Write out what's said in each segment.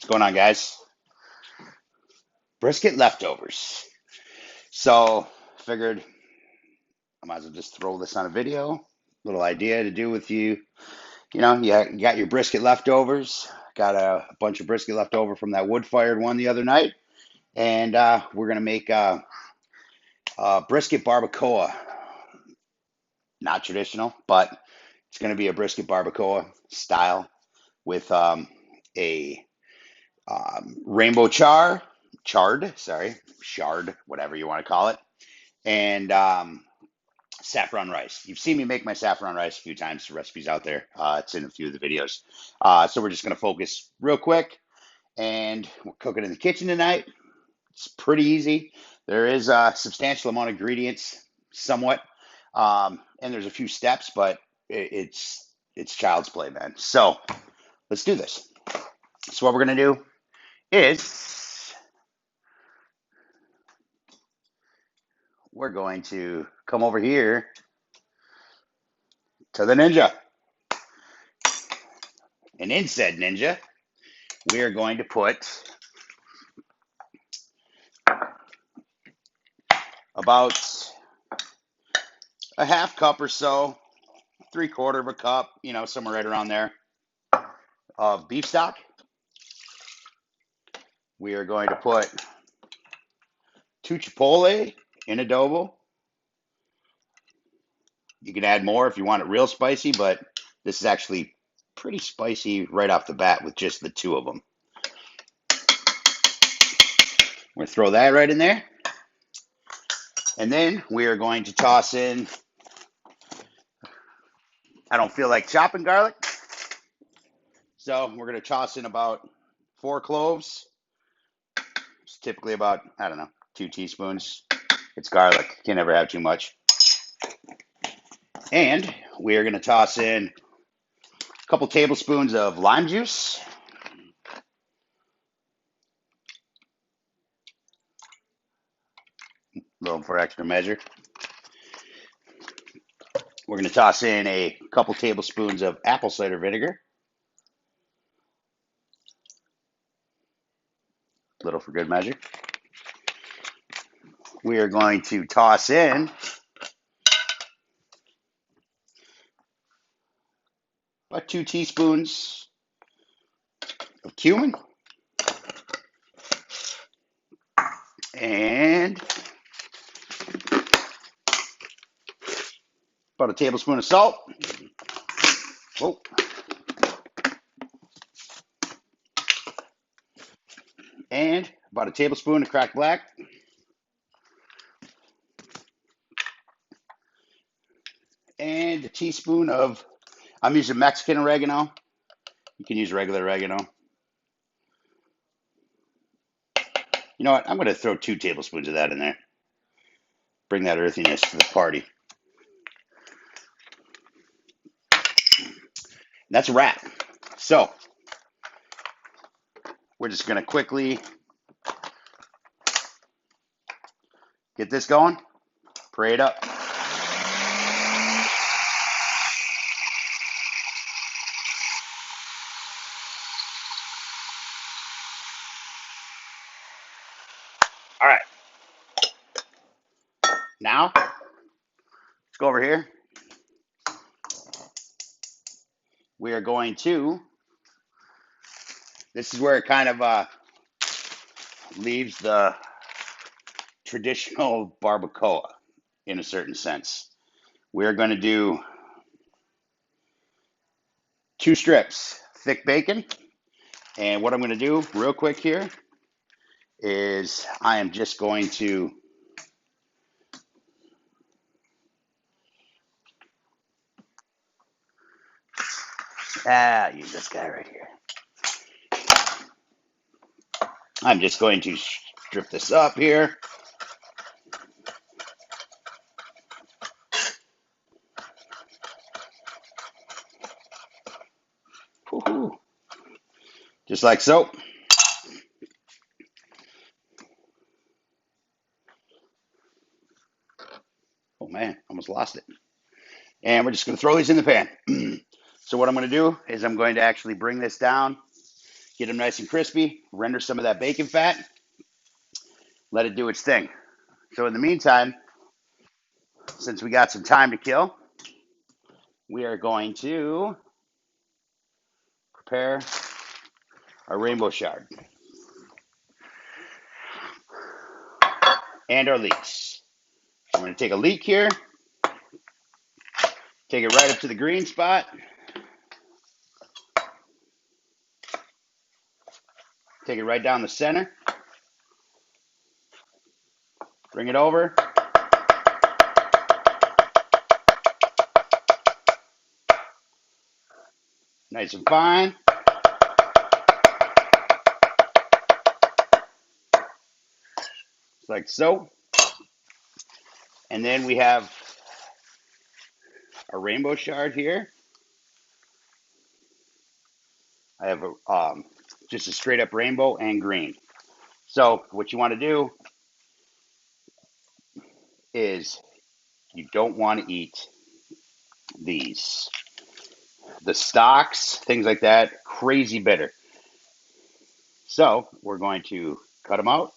What's going on, guys? Brisket leftovers. So, figured I might as well just throw this on a video. Little idea to do with you. You got your brisket leftovers. Got a bunch of brisket left over from that wood-fired one the other night, and we're gonna make brisket barbacoa. Not traditional, but it's gonna be a brisket barbacoa style with a rainbow chard, whatever you want to call it, and saffron rice. You've seen me make my saffron rice a few times. The recipe's out there. It's in a few of the videos. So we're just going to focus real quick, and we're cooking in the kitchen tonight. It's pretty easy. There is a substantial amount of ingredients, somewhat, and there's a few steps, but it's child's play, man. So let's do this. So what we're going to do is we're going to come over here to the Ninja. And in said Ninja, we are going to put about a half cup or so, 3/4 of a cup, somewhere right around there, of beef stock. We are going to put 2 chipotle in adobo. You can add more if you want it real spicy, but this is actually pretty spicy right off the bat with just the 2 of them. We're going to throw that right in there. And then we are going to toss in, I don't feel like chopping garlic, so we're going to toss in about 4 cloves. It's typically about, I don't know, 2 teaspoons. It's garlic. Can never have too much. And we are going to toss in a couple tablespoons of lime juice. A little for extra measure. We're going to toss in a couple tablespoons of apple cider vinegar. A little for good measure. We are going to toss in about 2 teaspoons of cumin and about a tablespoon of salt. Whoa. And about a tablespoon of cracked black. And a teaspoon of, I'm using Mexican oregano. You can use regular oregano. You know what? I'm going to throw 2 tablespoons of that in there. Bring that earthiness to the party. And that's a wrap. So we're just going to quickly get this going. Pray it up. All right. Now, let's go over here. We are going to, this is where it kind of leaves the traditional barbacoa in a certain sense. We are going to do 2 strips thick bacon. And what I'm going to do real quick here is I am just going to use this guy right here. I'm just going to strip this up here. Woo-hoo. Just like so. Oh man, almost lost it. And we're just going to throw these in the pan. So what I'm going to do is I'm going to actually bring this down Get them nice and crispy. Render some of that bacon fat. Let it do its thing. So in the meantime, since we got some time to kill, we are going to prepare our rainbow chard and our leeks. I'm going to take a leek here, take it right up to the green spot, take it right down the center, bring it over, nice and fine. Like so. And then we have a rainbow chard here. I have just a straight up rainbow and green. So what you want to do is you don't want to eat these. The stalks, things like that, crazy bitter. So we're going to cut them out,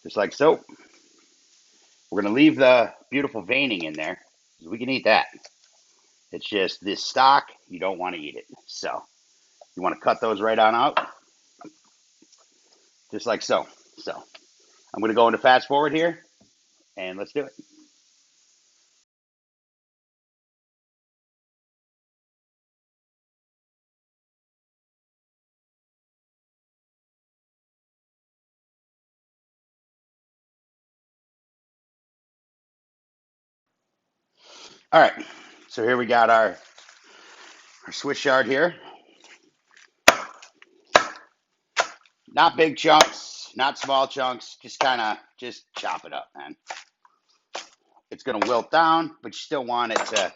just like so. We're going to leave the beautiful veining in there, because we can eat that. It's just this stalk, you don't want to eat it. So you want to cut those right on out, just like so. So I'm going to go into fast forward here, and let's do it. All right, so here we got our Swiss chard here. Not big chunks, not small chunks, just kind of just chop it up, man. It's going to wilt down, but you still want it to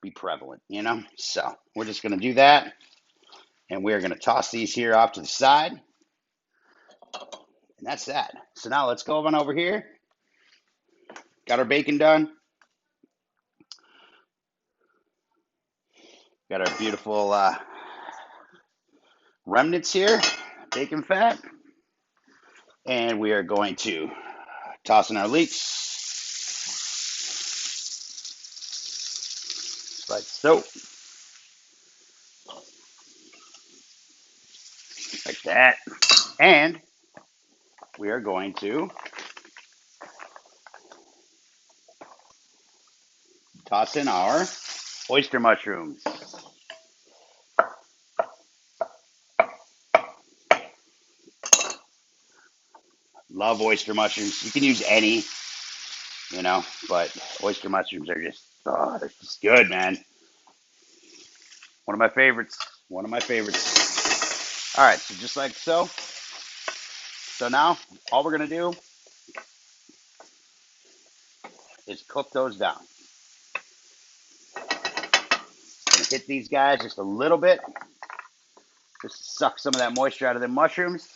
be prevalent, you know? So we're just going to do that, and we're going to toss these here off to the side, and that's that. So now let's go on over here. Got our bacon done. Got our beautiful remnants here, bacon fat, and we are going to toss in our leeks, like so, like that, and we are going to toss in our oyster mushrooms. Love oyster mushrooms. You can use any, you know, but oyster mushrooms are just, oh, they're just good, man. One of my favorites. One of my favorites. All right, so just like so. So now all we're going to do is cook those down. Going to hit these guys just a little bit, just to suck some of that moisture out of the mushrooms.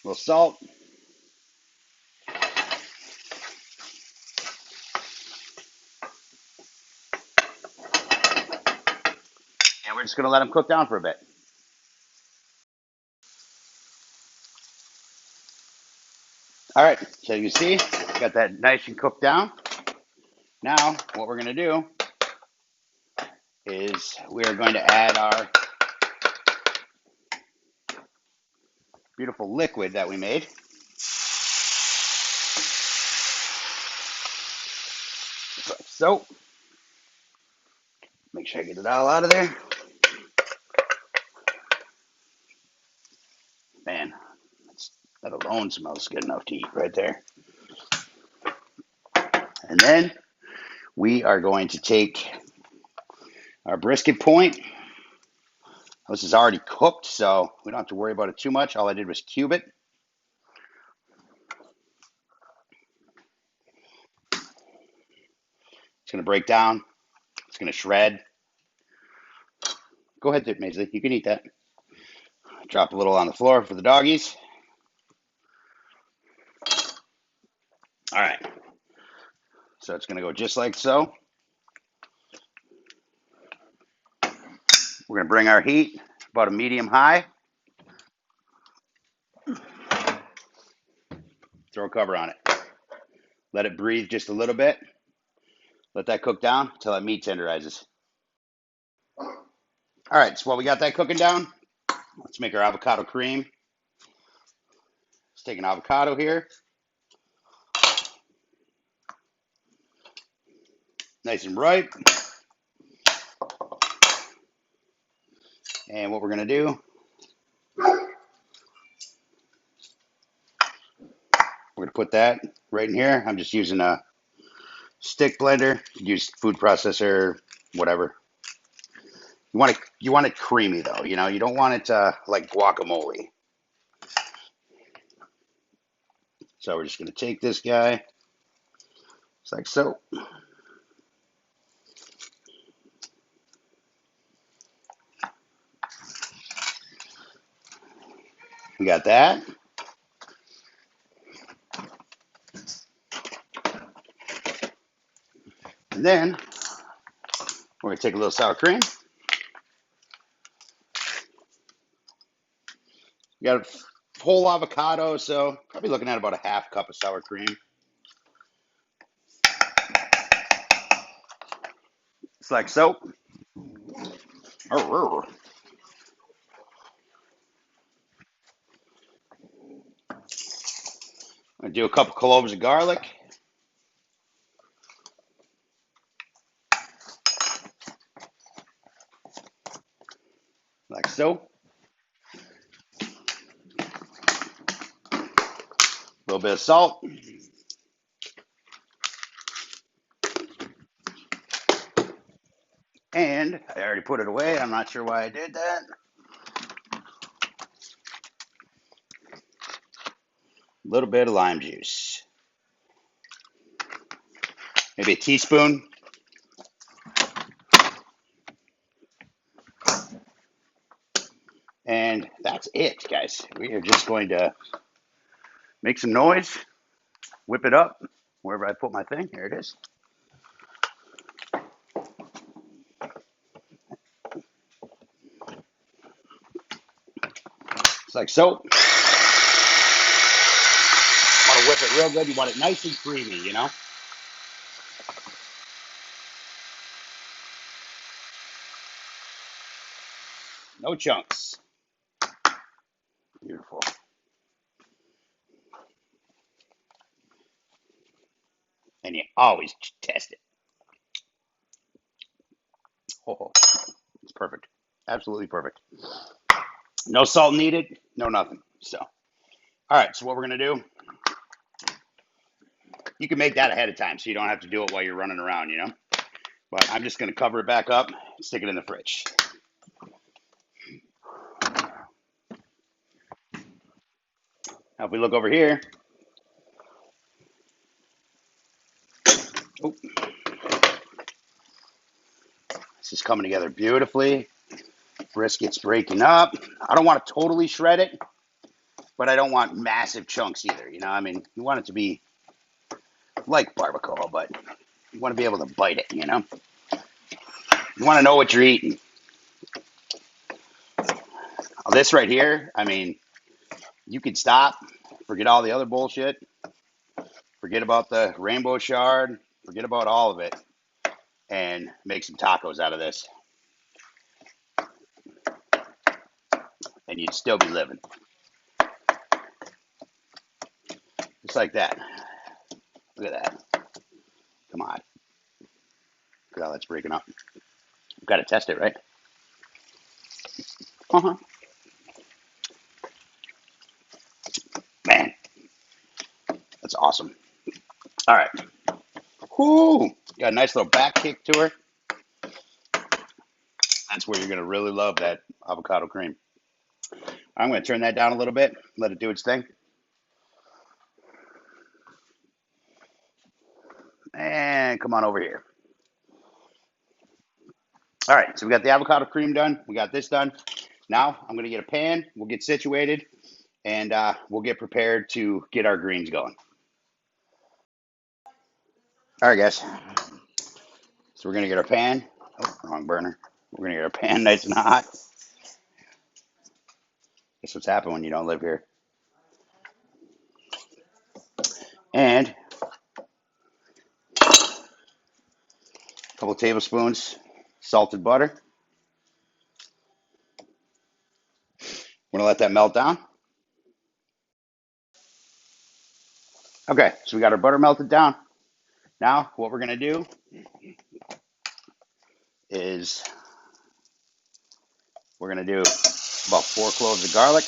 A little salt. And we're just going to let them cook down for a bit. All right, so you can see, got that nice and cooked down. Now, what we're going to do is we are going to add our beautiful liquid that we made. Like so. Make sure I get it all out of there. Man, that alone smells good enough to eat right there. And then we are going to take our brisket point. This is already cooked, so we don't have to worry about it too much. All I did was cube it. It's going to break down. It's going to shred. Go ahead, Maisley. You can eat that. Drop a little on the floor for the doggies. All right. So it's going to go just like so. We're going to bring our heat about a medium high. Throw a cover on it. Let it breathe just a little bit. Let that cook down until that meat tenderizes. All right, so while we got that cooking down, let's make our avocado cream. Let's take an avocado here. Nice and ripe. And what we're going to do, we're going to put that right in here. I'm just using a stick blender. You could use food processor, whatever. You want it creamy though, you know. You don't want it like guacamole. So we're just going to take this guy, just like so. We got that. And then we're going to take a little sour cream. We got a whole avocado, so probably looking at about a half cup of sour cream. It's like so. I'm going to do a couple cloves of garlic. Like so. A little bit of salt. And I already put it away. I'm not sure why I did that. A little bit of lime juice. Maybe a teaspoon. And that's it, guys. We are just going to make some noise, whip it up wherever I put my thing. Here it is. It's like so. Want to whip it real good. You want it nice and creamy, you know? No chunks. Beautiful. And you always test it. Oh, it's perfect. Absolutely perfect. No salt needed, no nothing. So, all right, so what we're going to do, you can make that ahead of time so you don't have to do it while you're running around, you know? But I'm just going to cover it back up, stick it in the fridge. Now, if we look over here, oh, this is coming together beautifully. Brisket's breaking up. I don't want to totally shred it, but I don't want massive chunks either. You know, I mean, you want it to be like barbacoa, but you want to be able to bite it, you know? You want to know what you're eating. This right here, I mean, you could stop, forget all the other bullshit, forget about the rainbow chard, forget about all of it, and make some tacos out of this. And you'd still be living. Just like that. Look at that. Come on. Look at how that's breaking up. You've got to test it, right? Uh-huh. Man, that's awesome. All right. Whoo! Got a nice little back kick to her. That's where you're going to really love that avocado cream. I'm going to turn that down a little bit, let it do its thing. And come on over here. All right, so we got the avocado cream done. We got this done. Now I'm going to get a pan. We'll get situated, and we'll get prepared to get our greens going. All right, guys. So we're going to get our pan. Oh, wrong burner. We're going to get our pan nice and hot. That's what's happened when you don't live here. And a couple tablespoons salted butter. We're gonna let that melt down. Okay, so we got our butter melted down. Now what we're gonna do is we're gonna do about 4 cloves of garlic.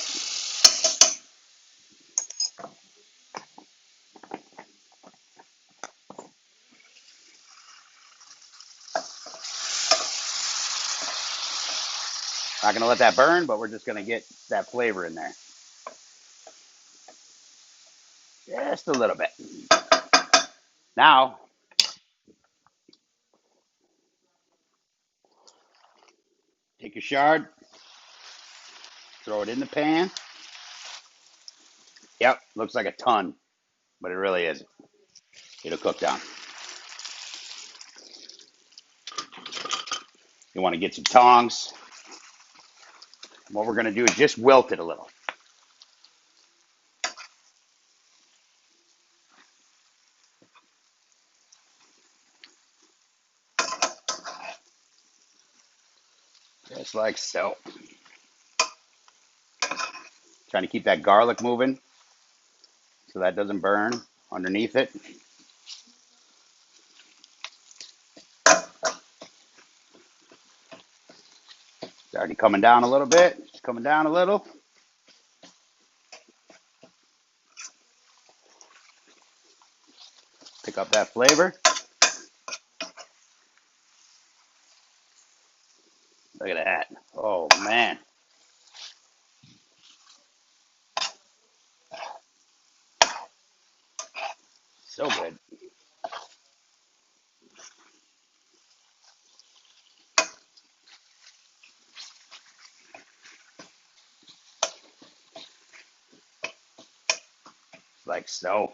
Not gonna let that burn, but we're just gonna get that flavor in there. Just a little bit. Now, take your chard, throw it in the pan. Yep, looks like a ton, but it really isn't. It'll cook down. You want to get some tongs. What we're going to do is just wilt it a little. Just like so. Trying to keep that garlic moving so that doesn't burn underneath it. It's already coming down a little bit. It's coming down a little. Pick up that flavor. Look at that. Oh, man. So good. Like so.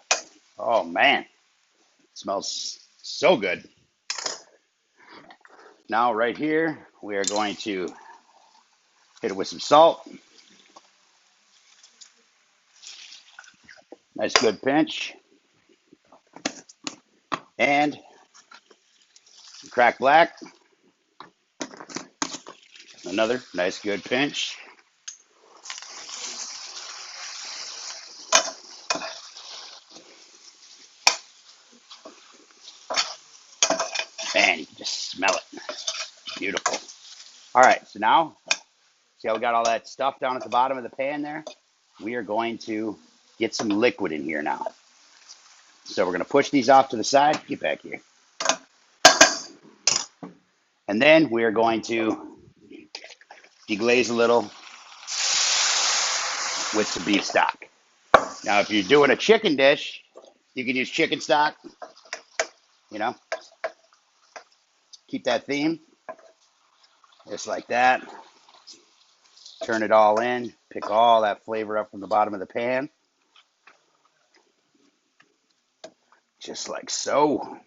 Oh, man. It smells so good. Now, right here, we are going to hit it with some salt. Nice good pinch. And cracked black. Another nice good pinch. Man, you can just smell it. Beautiful. All right, so now, see how we got all that stuff down at the bottom of the pan there? We are going to get some liquid in here now. So we're going to push these off to the side. Get back here. And then we are going to deglaze a little with some beef stock. Now, if you're doing a chicken dish, you can use chicken stock. You know, keep that theme. Just like that. Turn it all in. Pick all that flavor up from the bottom of the pan. Just like so.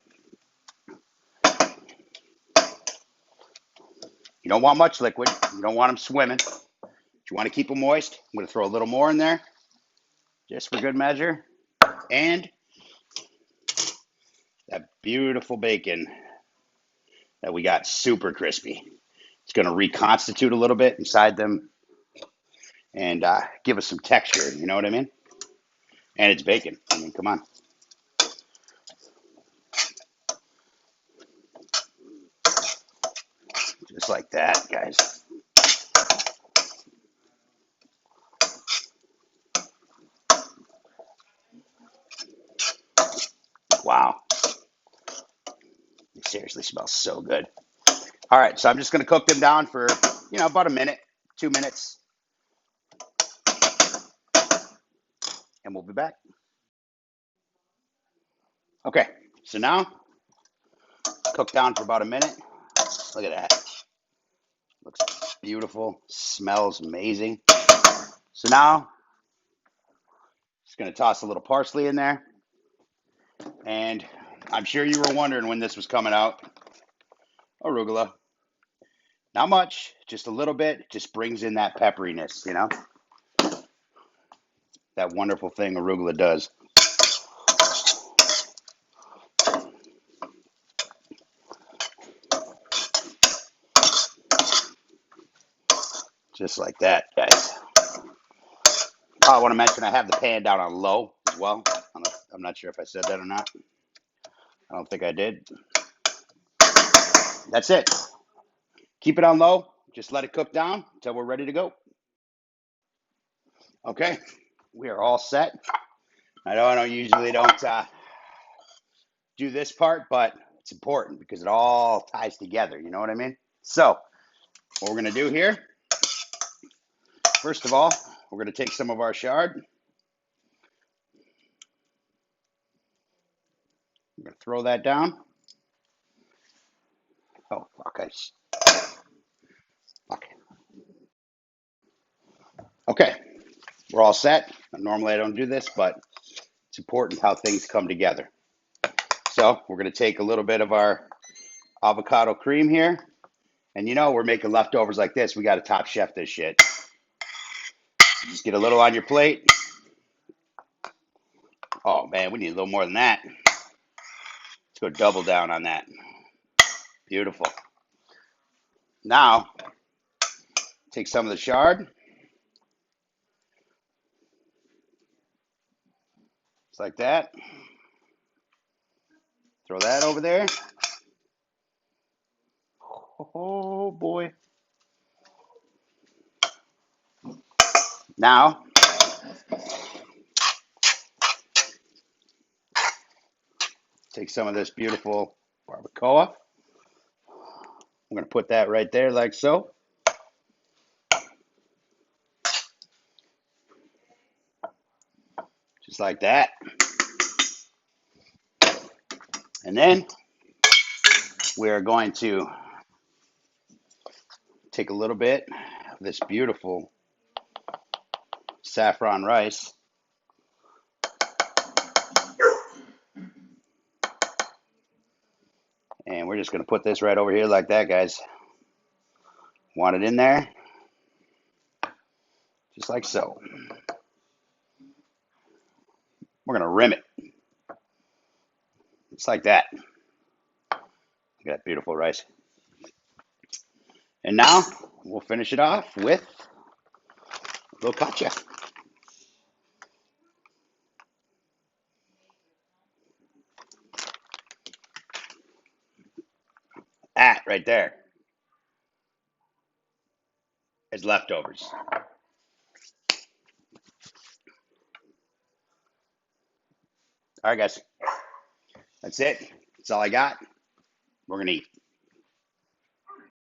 You don't want much liquid. You don't want them swimming. If you want to keep them moist, I'm going to throw a little more in there, just for good measure. And that beautiful bacon that we got super crispy. It's going to reconstitute a little bit inside them and give us some texture. You know what I mean? And it's bacon. I mean, come on. Just like that, guys. Wow. It seriously smells so good. All right, so I'm just going to cook them down for, about a minute, 2 minutes. And we'll be back. Okay, so now, cook down for about a minute. Look at that. Looks beautiful. Smells amazing. So now, just going to toss a little parsley in there. And I'm sure you were wondering when this was coming out. Arugula. Not much, just a little bit. Just brings in that pepperiness, that wonderful thing arugula does. Just like that, guys. Oh, I want to mention I have the pan down on low as well. I'm not sure if I said that or not. I don't think I did. That's it. Keep it on low. Just let it cook down until we're ready to go. Okay, we are all set. I know I don't usually do this part, but it's important because it all ties together. You know what I mean? So what we're going to do here, first of all, we're going to take some of our chard. I'm going to throw that down. Oh, fuck. Fuck. Okay, we're all set. Normally I don't do this, but it's important how things come together. So we're going to take a little bit of our avocado cream here. And you know, we're making leftovers like this. We got to top chef this shit. Just get a little on your plate. Oh, man, we need a little more than that. Let's go double down on that. Beautiful. Now, take some of the chard. Just like that. Throw that over there. Oh, boy. Now, take some of this beautiful barbacoa. I'm going to put that right there like so. Just like that. And then we are going to take a little bit of this beautiful saffron rice. And we're just going to put this right over here like that, guys. Want it in there. Just like so. We're going to rim it. Just like that. Look at that beautiful rice. And now we'll finish it off with a little kacha. That right there is leftovers. All right, guys. That's it. That's all I got. We're going to eat.